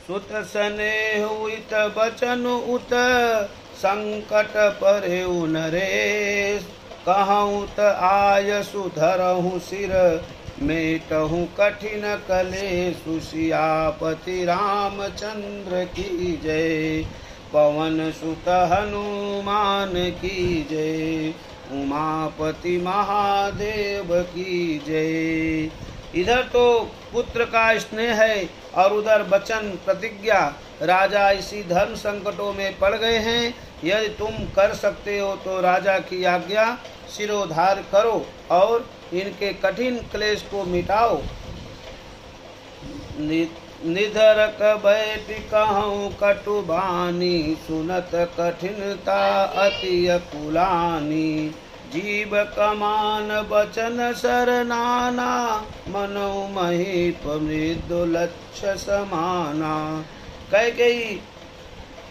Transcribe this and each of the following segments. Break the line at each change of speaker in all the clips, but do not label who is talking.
सुत स्नेह उत बचन उत संकट परेउ नरेश। कहूँ त आय सुधरहूँ सिर मेटहूँ कठिन कलेशु। सियापति रामचंद्र की जय। पवन सुत हनुमान की जय। उमापति महादेव की जय। इधर तो पुत्र का स्नेह है और उधर वचन प्रतिज्ञा। राजा इसी धर्म संकटों में पड़ गए हैं। यदि तुम कर सकते हो तो राजा की आज्ञा शिरोधार्य करो और इनके कठिन क्लेश को मिटाओ। निधरक बैठ कहूँ कटुबानी। सुनत कठिनता अति अकुलानी। जीव कमान बचन सरनाना। मनो महीप मृदु लक्ष्य समाना। कैकेयी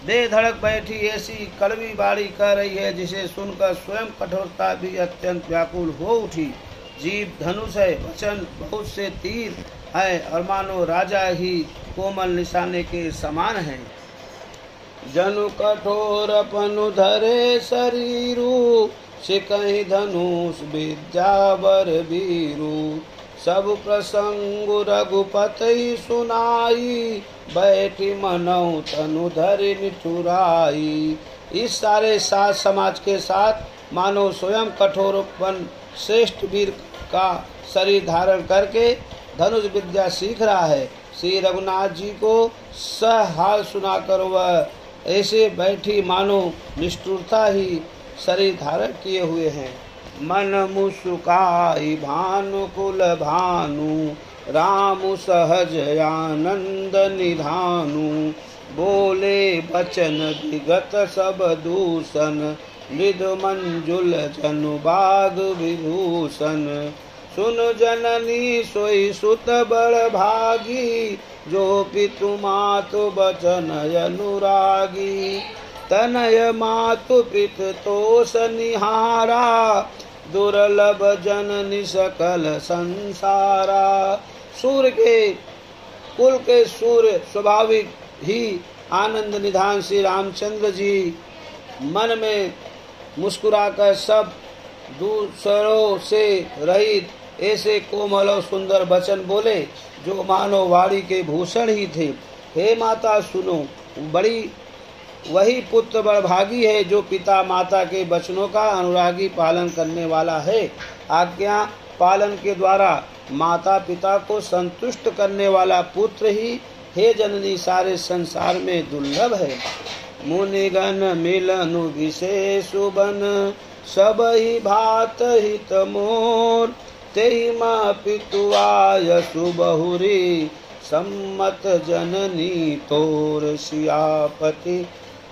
दे धड़क बैठी ऐसी कड़वी बाड़ी कह रही है जिसे सुनकर स्वयं कठोरता भी अत्यंत व्याकुल हो उठी। जीव धनुष है, वचन बहुत से तीर है और मानो राजा ही कोमल निशाने के समान है। जनु कठोर पनु धरे शरीरु। सिकहि धनुष विद्या बर वीरु। सब प्रसंग रघुपति सुनाई। बैठी मनौ तनु धरि निठुराई। इस सारे साथ समाज के साथ मानो स्वयं कठोरपन श्रेष्ठ वीर का शरीर धारण करके धनुष विद्या सीख रहा है। श्री रघुनाथ जी को सह हाल सुनाकर वह ऐसे बैठी मानो निष्ठुरता ही शरीर धारण किए हुए हैं। मन मुसुकाई भानु कुल भानु। रामु सहज आनंद निधानु। बोले बचन विगत सब दूषण। मृदु मंजुल जनु बाग विभूषण। सुन जननी सोई सुत बड़ भागी। जो पितु मातु बचन अनुरागी। तनय मातु पित तोष निहारा। दुर्लभ जननी सकल संसारा। सूर्य के कुल के सूर्य स्वाभाविक ही आनंद निधान श्री रामचंद्र जी मन में मुस्कुराकर सब दूसरों से रहित ऐसे कोमल और सुंदर वचन बोले जो मानो वाणी के भूषण ही थे। हे माता सुनो, बड़ी वही पुत्र बड़भागी है जो पिता माता के वचनों का अनुरागी पालन करने वाला है। आज्ञा पालन के द्वारा माता पिता को संतुष्ट करने वाला पुत्र ही हे जननी सारे संसार में दुर्लभ है। मुनिगण मिलनु विशेषु बन। सब ही भात हित मोर। तेहि माँ पितुआय सुबहुरी। सम्मत जननी तोर। सियापति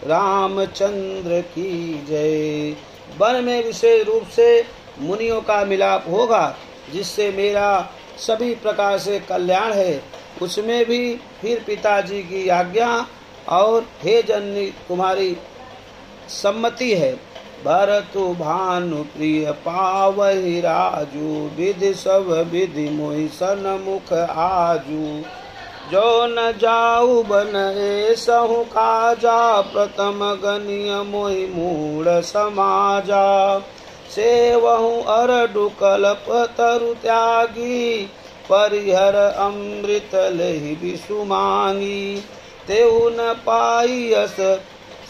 रामचंद्र की जय। वन में विशेष रूप से मुनियों का मिलाप होगा जिससे मेरा सभी प्रकार से कल्याण है। उसमें भी फिर पिताजी की आज्ञा और हे जननी तुम्हारी सम्मति है। भरतु भानु प्रिय पावहि राजू। विधि सब विधि मोहि सन्मुख आजू। जो न जाऊ बन ऐसहु काजा। प्रथम गनिय मोहि मूढ़ समाजा। सेवहु अरडु कल्प तरु त्यागी। परिहर अमृत लेहि विषु मांगी। तेहु न पाइयस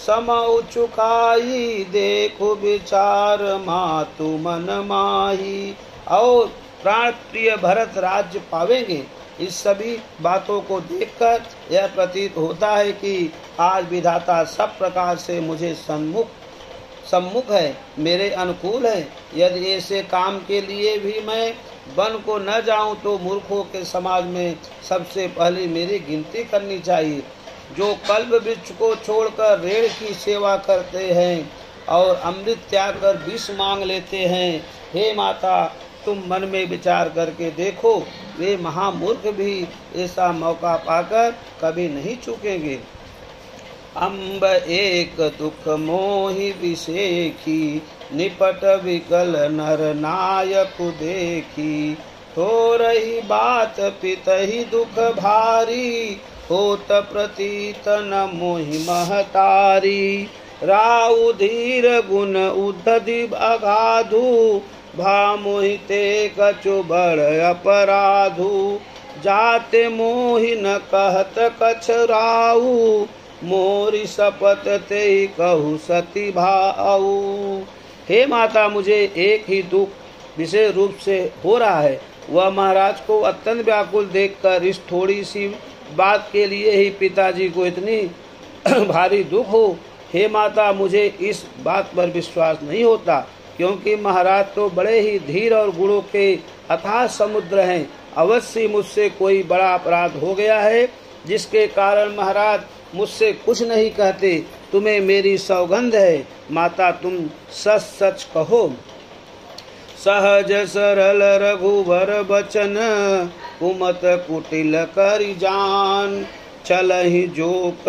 समउ चुकाई। देखो विचार मातु मन माही। और प्राण प्रिय भरत राज्य पावेंगे। इस सभी बातों को देखकर यह प्रतीत होता है कि आज विधाता सब प्रकार से मुझे सम्मुख है, मेरे अनुकूल है। यदि ऐसे काम के लिए भी मैं वन को न जाऊं तो मूर्खों के समाज में सबसे पहले मेरी गिनती करनी चाहिए। जो कल्प वृक्ष को छोड़कर रेड़ की सेवा करते हैं और अमृत त्याग कर विष मांग लेते हैं। हे माता तुम मन में विचार करके देखो, वे महामूर्ख भी ऐसा मौका पाकर कभी नहीं चूकेंगे। अम्ब एक दुख मोहि विषेखी। निपट विकल नर नायक देखी। थोरही बात पितहि दुख भारी। होत प्रतीत न मोहि महतारी। राउ धीर गुण उद्धति अगाधु, भा मोहिते कछु बड़ अपराधु। जाते मोहि न कहत कछ राउ, मोरी शपथ ते कहु सती भाऊ। हे माता, मुझे एक ही दुख विशेष रूप से हो रहा है। वह महाराज को अत्यंत व्याकुल देखकर इस थोड़ी सी बात के लिए ही पिताजी को इतनी भारी दुख हो। हे माता, मुझे इस बात पर विश्वास नहीं होता, क्योंकि महाराज तो बड़े ही धीर और गुणों के अथाह समुद्र हैं। अवश्य मुझसे कोई बड़ा अपराध हो गया है, जिसके कारण महाराज मुझसे कुछ नहीं कहते। तुम्हें मेरी सौगंध है माता, तुम सच सच कहो। सहज सरल रघुवर बचन, कुमत कुटिल करि जान। चलहि जोक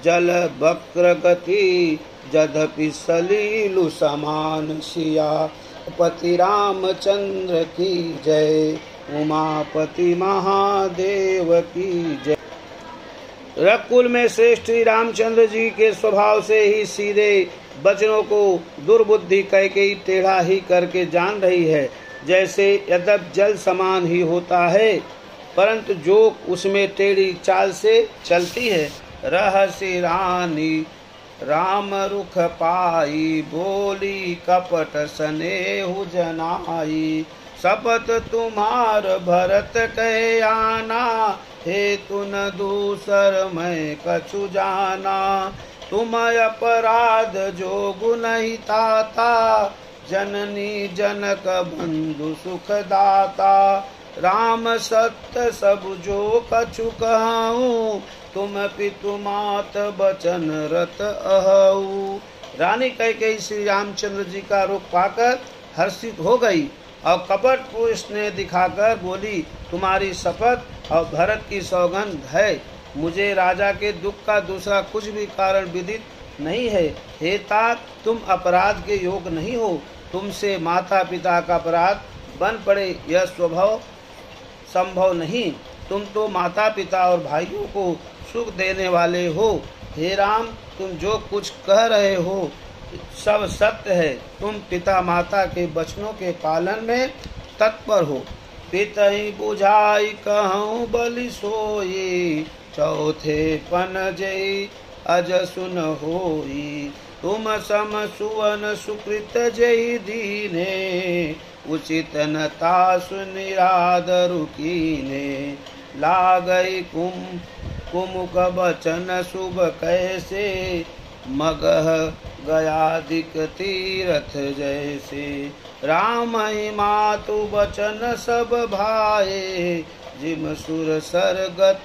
जल वक्र गति, जदपि सलीलु समान। सियापति रामचंद्र की जय, उमापति महादेव की जय। रघुकुल में श्रेष्ठ श्री रामचंद्र जी के स्वभाव से ही सीधे वचनों को दुर्बुद्धि कैकेयी टेढ़ा ही करके जान रही है। जैसे यद्यप जल समान ही होता है, परंतु जो उसमें टेढ़ी चाल से चलती है। रहसि रानी राम रुख पाई, बोली कपट स्नेहु जनाई। शपथ तुम्हार भरत कहे आना, हेतु न दूसर मैं कछु जाना। तुम अपराध जोगु नहीं ताता, जननी जनक बंधु सुख दाता। राम सत्य सब जो कछु कहूँ, तुम पितु मात बचन रत अहऊ। रानी कैकेयी श्री रामचंद्र जी का रूप पाकर हर्षित हो गई और कपट पूर्ण स्नेह दिखाकर बोली, तुम्हारी शपथ और भरत की सौगंध है, मुझे राजा के दुख का दूसरा कुछ भी कारण विदित नहीं है। हे तात, तुम अपराध के योग नहीं हो, तुमसे माता पिता का अपराध बन पड़े यह स्वभाव संभव नहीं। तुम तो माता पिता और भाइयों को सुख देने वाले हो। हे राम, तुम जो कुछ कह रहे हो सब सत्य है। तुम पिता माता के वचनों के पालन में तत्पर हो। पितहि बुझाई कहूँ बलि सोई, चौथे पन जय अज सुन होई। तुम सम सुवन सुकृत जय दीने, उचित न तासु निरादरु कीने। लागई कुमुक बचन शुभ कैसे, मगह गयादिक तीरथ जैसे। राम ही मातु बचन सब भाए, जिम सुर सरगत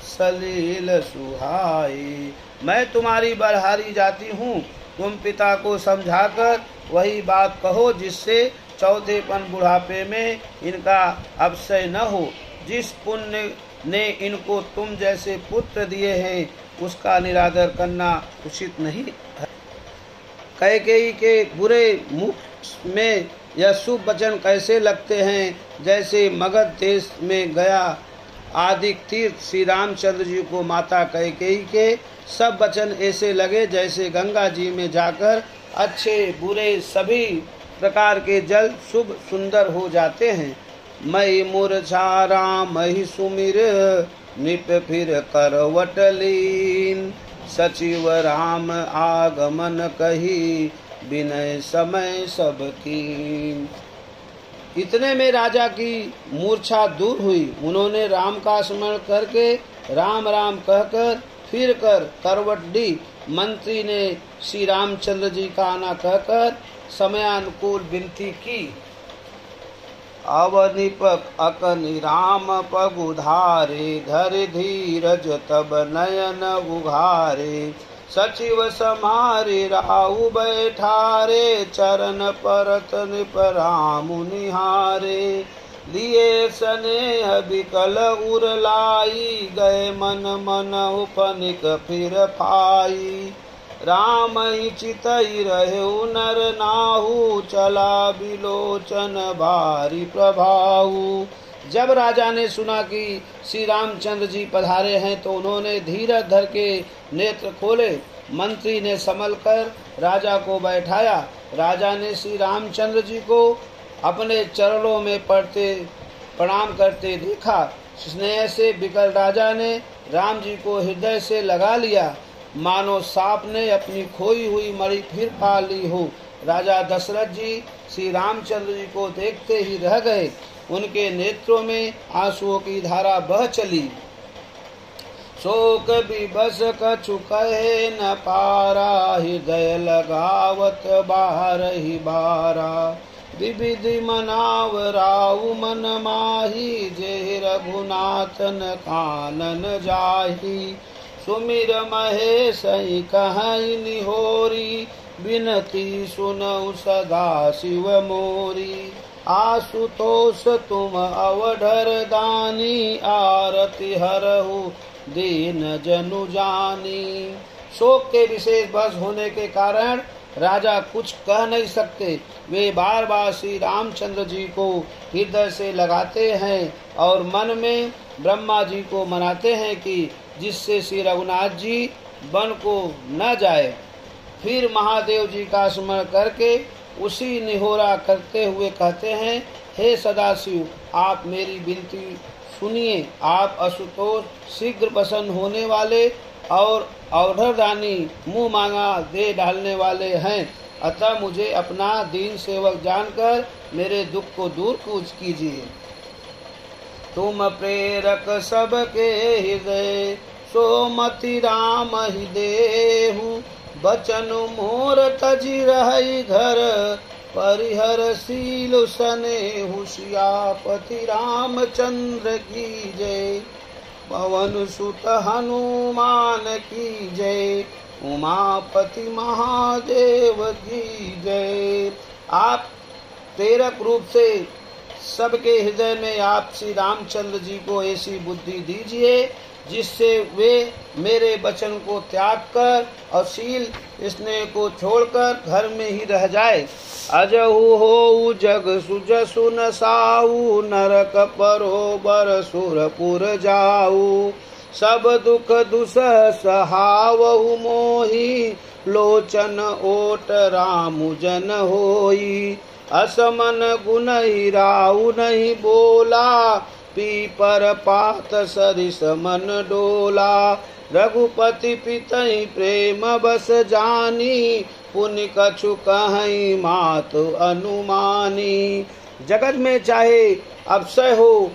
सलील सुहाए। मैं तुम्हारी बलहारी जाती हूँ, तुम पिता को समझाकर वही बात कहो जिससे चौथेपन बुढ़ापे में इनका अवश्य न हो। जिस पुण्य ने इनको तुम जैसे पुत्र दिए हैं, उसका निरादर करना उचित नहीं है। कैकेयी के बुरे मुख में यह शुभ वचन कैसे लगते हैं, जैसे मगध देश में गया आदि तीर्थ श्री रामचंद्र जी को माता कैकेयी के सब वचन ऐसे लगे जैसे गंगा जी में जाकर अच्छे बुरे सभी प्रकार के जल शुभ सुंदर हो जाते हैं। मई मूर्छा राम ही सुमिर, निप फिर करवट लीन। सचिव राम आगमन कही, विनय समय सबकी। इतने में राजा की मूर्छा दूर हुई। उन्होंने राम का स्मरण करके राम राम कहकर फिर कर करवट दी। मंत्री ने श्री रामचंद्र जी का आना कहकर समयानुकूल विनती की। अवनिपक अकनि राम पगुधारे, धर धीरज तब नयन उघारे। सचिव समारे राहु बैठारे, चरण परत निप राम निहारे। लिए स्नेह विकल उर लाई, गए मन मन उपनिक फिर पाई। राम ही चितई रहे नर नाहु, चला बिलोचन भारी प्रभाऊ। जब राजा ने सुना कि श्री रामचंद्र जी पधारे हैं तो उन्होंने धीरज धर के नेत्र खोले। मंत्री ने संभल कर राजा को बैठाया। राजा ने श्री रामचंद्र जी को अपने चरणों में पड़ते प्रणाम करते देखा। स्नेह से विकल राजा ने राम जी को हृदय से लगा लिया, मानो सांप ने अपनी खोई हुई मणि फिर पा ली हो। राजा दशरथ जी श्री रामचंद्र जी को देखते ही रह गए। उनके नेत्रों में आंसुओं की धारा बह चली। शोक विवश कछु कहे न पारा, हृदय लगावत बारहि बारा। विविधि मनाव राउ मन माही, जे रघुनाथन कानन जाही। सुमिर महेश कहि निहोरी, बिनती सुनऊ सदा शिव मोरी। आशुतोष तुम अवधर दानी, आरती हरहु दीन जनु जानी। शोक के विशेष बस होने के कारण राजा कुछ कह नहीं सकते। वे बार बार श्री रामचंद्र जी को हृदय से लगाते हैं और मन में ब्रह्मा जी को मनाते हैं कि जिससे श्री रघुनाथ जी वन को न जाए। फिर महादेव जी का स्मरण करके उसी निहोरा करते हुए कहते हैं, हे सदाशिव, आप मेरी विनती सुनिए। आप असुतोष शीघ्र प्रसन्न होने वाले और अवधरदानी मुँह मांगा दे डालने वाले हैं। अतः मुझे अपना दीन सेवक जानकर मेरे दुख को दूर कीजिए। तुम प्रेरक सबके हृदय, सोमति राम ही देहु। बचन मोर तजी रही घर, परिहर शील सनेहु। सियापति रामचंद्र की जय, पवन सुत हनुमान की जय। उमापति महादेव की जय। आप प्रेरक रूप से सबके हृदय में आप श्री रामचंद्र जी को ऐसी बुद्धि दीजिए जिससे वे मेरे वचन को त्याग कर और शील स्नेह को छोड़कर घर में ही रह जाए। अजहु हो जग सुजसु न साऊ, नरक परोबर सुरपुर जाऊ। सब दुख दुसह सहावहु मोही, लोचन ओट राम जन होई। असमन गुनहि राउ नहीं बोला, पीपर पात सरिस मन डोला। रघुपति पितहि प्रेम बस जानी, पुनि कछु कहि मातु अनुमानी। जगत में चाहे अपसय हो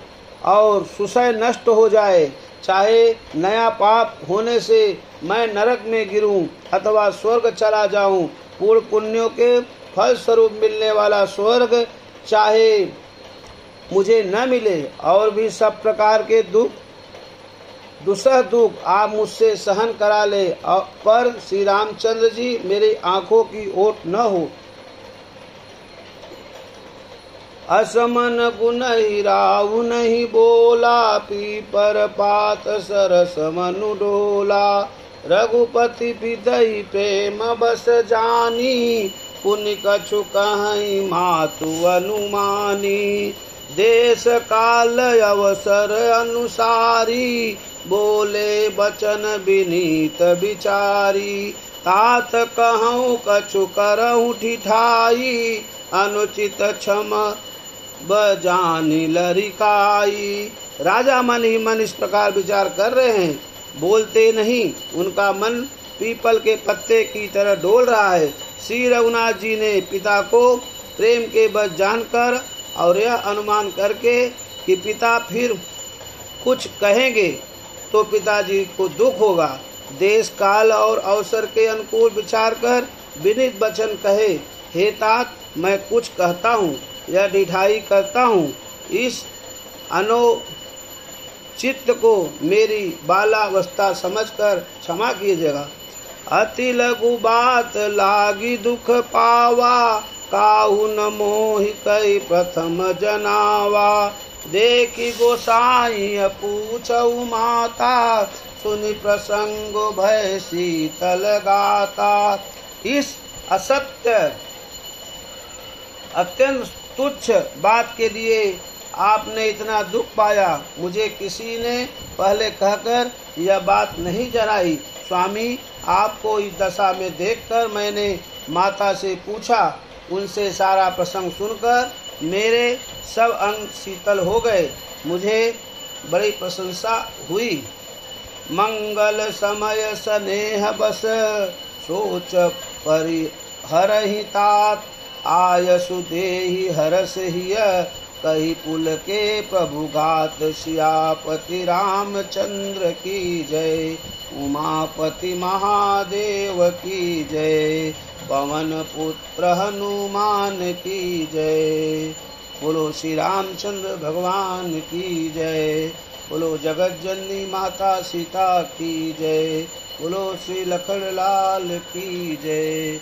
और सुसय नष्ट हो जाए, चाहे नया पाप होने से मैं नरक में गिरूं अथवा स्वर्ग चला जाऊं, पूर्ण पुण्यों के फल स्वरूप मिलने वाला स्वर्ग चाहे मुझे न मिले और भी सब प्रकार के दुसह दुख आप मुझसे सहन करा ले, पर श्री रामचंद्र जी मेरी आंखों की ओट न हो। असमन गुनहि राउ नहीं बोला, पीपर पात सरस मनु डोला। रघुपति विदई प्रेम बस जानी, पुनि कछु कहि मातु अनुमानी। देश काल अवसर अनुसारी, बोले बचन विनीत विचारी। तात कहूँ कछु करहूँ ठिठाई, अनुचित क्षम बजानी लरिकाई। राजा मन ही मन इस प्रकार विचार कर रहे हैं, बोलते नहीं। उनका मन पीपल के पत्ते की तरह डोल रहा है। श्री रघुनाथ जी ने पिता को प्रेम के बस जानकर और यह अनुमान करके कि पिता फिर कुछ कहेंगे तो पिताजी को दुख होगा, देश काल और अवसर के अनुकूल विचार कर विनीत वचन कहे, हे तात, मैं कुछ कहता हूँ या ढिठाई करता हूँ, इस अनुचित को मेरी बालावस्था समझकर क्षमा कीजिएगा। अति लघु बात लागी दुख पावा, काहू न मोहि कई प्रथम जनावा। देखी गोसाई पूछऊ माता, सुनि प्रसंग भय शीतल गाता। इस असत्य अत्यंत तुच्छ बात के लिए आपने इतना दुख पाया, मुझे किसी ने पहले कहकर यह बात नहीं जनाई। स्वामी, आपको इस दशा में देखकर मैंने माता से पूछा। उनसे सारा प्रसंग सुनकर मेरे सब अंग शीतल हो गए। मुझे बड़ी प्रशंसा हुई। मंगल समय स्नेह बस सोच परिहरहि तात, आयसु देहि हरस हिय कही पुल के प्रभु घात। सियापति रामचंद्र की जय, उमापति महादेव की जय, पवन पुत्र हनुमान की जय। बोलो श्री रामचंद्र भगवान की जय। बोलो जगत जननी माता सीता की जय। बोलो श्री लखन लाल की जय।